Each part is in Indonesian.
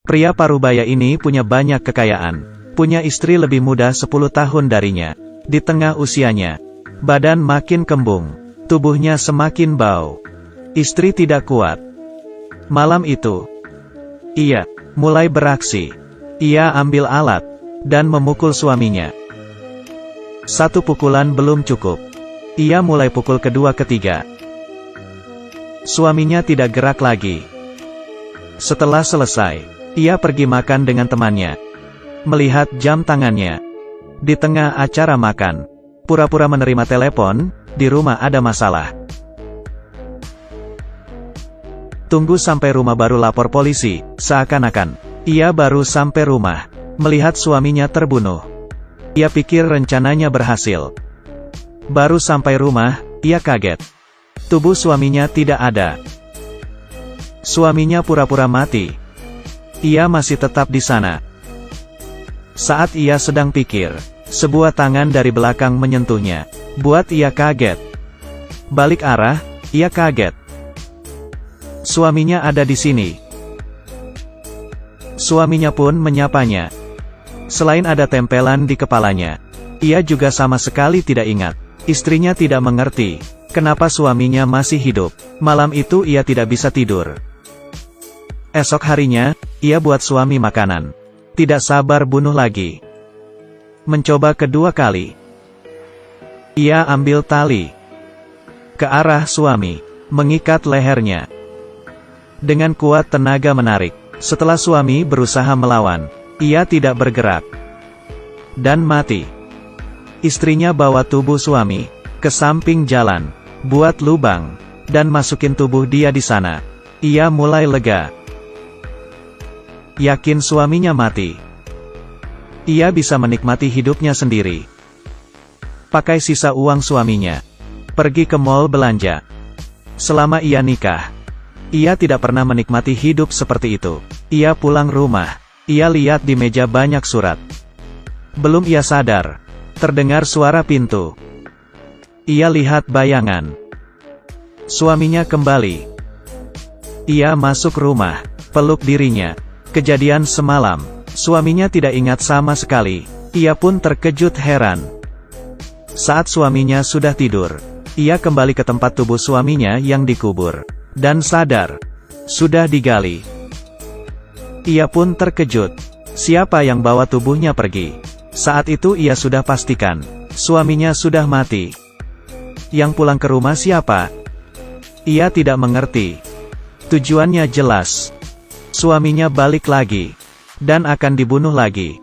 Pria parubaya ini punya banyak kekayaan. Punya istri lebih muda 10 tahun darinya. Di tengah usianya, badan makin kembung. Tubuhnya semakin bau. Istri tidak kuat. Malam itu, ia mulai beraksi. Ia ambil alat dan memukul suaminya. Satu pukulan belum cukup. Ia mulai pukul kedua ketiga. Suaminya tidak gerak lagi. Setelah selesai, ia pergi makan dengan temannya. Melihat jam tangannya. Di tengah acara makan, pura-pura menerima telepon, di rumah ada masalah. Tunggu sampai rumah baru lapor polisi, seakan-akan ia baru sampai rumah, melihat suaminya terbunuh. Ia pikir rencananya berhasil. Baru sampai rumah, ia kaget. Tubuh suaminya tidak ada. Suaminya pura-pura mati. Ia masih tetap di sana. Saat ia sedang pikir, sebuah tangan dari belakang menyentuhnya. Buat ia kaget. Balik arah, ia kaget. Suaminya ada di sini. Suaminya pun menyapanya. Selain ada tempelan di kepalanya, ia juga sama sekali tidak ingat. Istrinya tidak mengerti kenapa suaminya masih hidup. Malam itu ia tidak bisa tidur. Esok harinya, ia buat suami makanan. Tidak sabar bunuh lagi. Mencoba kedua kali. Ia ambil tali ke arah suami, mengikat lehernya. Dengan kuat tenaga menarik. Setelah suami berusaha melawan, ia tidak bergerak dan mati. Istrinya bawa tubuh suami ke samping jalan, buat lubang, dan masukin tubuh dia di sana. Ia mulai lega. Yakin suaminya mati. Ia bisa menikmati hidupnya sendiri. Pakai sisa uang suaminya, pergi ke mall belanja. Selama ia nikah, ia tidak pernah menikmati hidup seperti itu. Ia pulang rumah, ia lihat di meja banyak surat. Belum ia sadar, terdengar suara pintu. Ia lihat bayangan. Suaminya kembali. Ia masuk rumah, peluk dirinya. Kejadian semalam, suaminya tidak ingat sama sekali. Ia pun terkejut heran. Saat suaminya sudah tidur, ia kembali ke tempat tubuh suaminya yang dikubur. Dan sadar, sudah digali. Ia pun terkejut. Siapa yang bawa tubuhnya pergi? Saat itu ia sudah pastikan, suaminya sudah mati. Yang pulang ke rumah siapa? Ia tidak mengerti. Tujuannya jelas. Suaminya balik lagi, dan akan dibunuh lagi.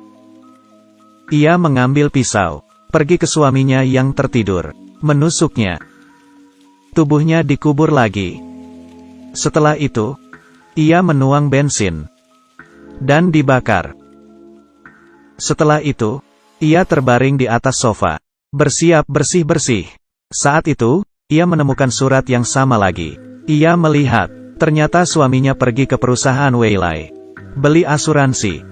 Ia mengambil pisau, pergi ke suaminya yang tertidur, menusuknya. Tubuhnya dikubur lagi. Setelah itu, ia menuang bensin, dan dibakar. Setelah itu, ia terbaring di atas sofa, bersiap bersih-bersih. Saat itu, ia menemukan surat yang sama lagi. Ia melihat, ternyata suaminya pergi ke perusahaan Waylay, beli asuransi.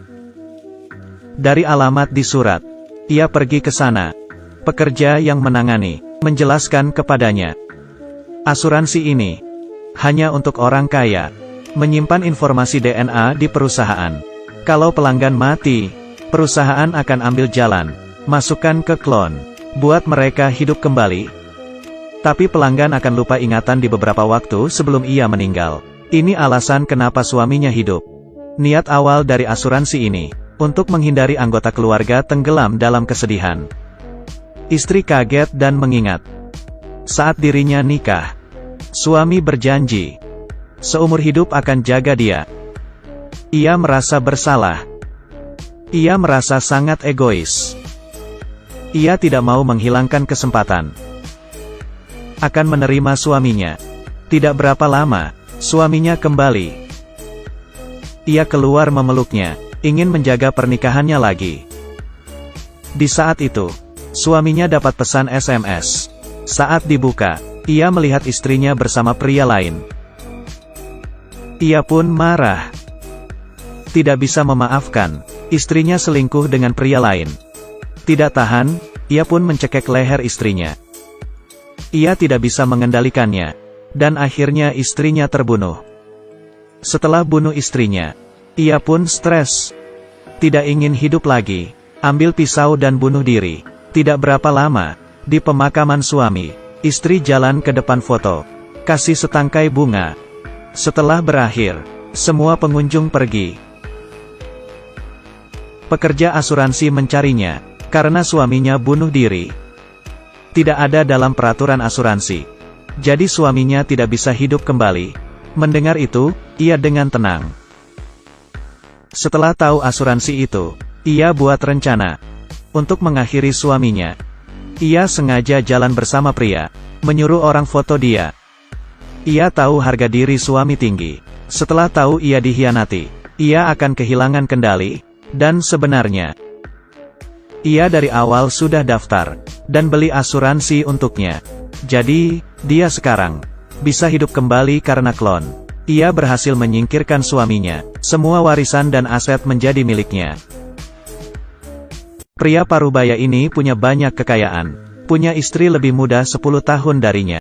Dari alamat di surat, ia pergi ke sana. Pekerja yang menangani, menjelaskan kepadanya. Asuransi ini, hanya untuk orang kaya. Menyimpan informasi DNA di perusahaan. Kalau pelanggan mati, perusahaan akan ambil jalan, masukkan ke clone, buat mereka hidup kembali. Tapi pelanggan akan lupa ingatan di beberapa waktu sebelum ia meninggal. Ini alasan kenapa suaminya hidup. Niat awal dari asuransi ini, untuk menghindari anggota keluarga tenggelam dalam kesedihan. Istri kaget dan mengingat. Saat dirinya nikah, suami berjanji, seumur hidup akan jaga dia. Ia merasa bersalah. Ia merasa sangat egois. Ia tidak mau menghilangkan kesempatan akan menerima suaminya. Tidak berapa lama, suaminya kembali. Ia keluar memeluknya, ingin menjaga pernikahannya lagi. Di saat itu, suaminya dapat pesan SMS. Saat dibuka, ia melihat istrinya bersama pria lain. Ia pun marah. Tidak bisa memaafkan, istrinya selingkuh dengan pria lain. Tidak tahan, ia pun mencekek leher istrinya. Ia tidak bisa mengendalikannya, dan akhirnya istrinya terbunuh. Setelah bunuh istrinya, Ia pun stres. Tidak ingin hidup lagi. Ambil pisau dan bunuh diri. Tidak berapa lama, di pemakaman suami, istri jalan ke depan foto. Kasih setangkai bunga. Setelah berakhir, semua pengunjung pergi. Pekerja asuransi mencarinya, karena suaminya bunuh diri. Tidak ada dalam peraturan asuransi. Jadi suaminya tidak bisa hidup kembali. Mendengar itu, ia dengan tenang. Setelah tahu asuransi itu, ia buat rencana untuk mengakhiri suaminya. Ia sengaja jalan bersama pria, menyuruh orang foto dia. Ia tahu harga diri suami tinggi. Setelah tahu ia dikhianati, ia akan kehilangan kendali, dan sebenarnya, ia dari awal sudah daftar, dan beli asuransi untuknya. Jadi, dia sekarang bisa hidup kembali karena klon. Ia berhasil menyingkirkan suaminya, semua warisan dan aset menjadi miliknya. Pria parubaya ini punya banyak kekayaan, punya istri lebih muda 10 tahun darinya.